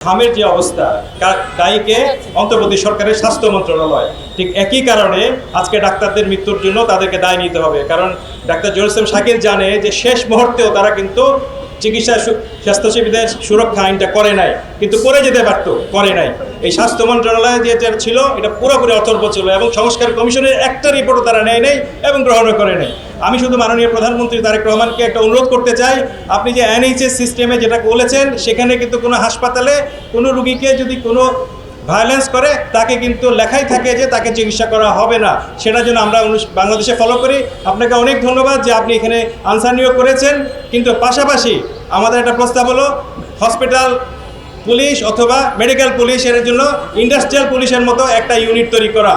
হামের যে অবস্থা দায়ীকে অন্তর্বর্তী সরকারের স্বাস্থ্য মন্ত্রণালয়। ঠিক একই কারণে আজকে ডাক্তারদের মৃত্যুর জন্য তাদেরকে দায় নিতে হবে, কারণ ডাক্তার জহিরুল ইসলাম শাকিল জানে যে শেষ মুহূর্তেও তারা কিন্তু চিকিৎসা স্বাস্থ্যসেবীদের সুরক্ষা আইনটা করে নাই, কিন্তু করে যেতে পারত, করে নাই। এই স্বাস্থ্য মন্ত্রণালয় যেটা ছিল এটা পুরোপুরি অথর্ব ছিল এবং সংস্কার কমিশনের একটা রিপোর্টও তারা নেয় নাই এবং গ্রহণও করে নাই। আমি শুধু মাননীয় প্রধানমন্ত্রী তারেক রহমানকে একটা অনুরোধ করতে চাই, আপনি যে এনএইচএস সিস্টেমে যেটা বলেছেন সেখানে কিন্তু কোনো হাসপাতালে কোনো রুগীকে যদি কোনো ভায়োলেন্স করে তাকে কিন্তু লেখাই থাকে যে তাকে চিকিৎসা করা হবে না, সেটা যেন আমরা বাংলাদেশে ফলো করি। আপনাকে অনেক ধন্যবাদ যে আপনি এখানে আনসার নিয়োগ করেছেন, কিন্তু পাশাপাশি আমাদের একটা প্রস্তাব হলো হসপিটাল পুলিশ অথবা মেডিকেল পুলিশের জন্য ইন্ডাস্ট্রিয়াল পুলিশের মতো একটা ইউনিট তৈরি করা।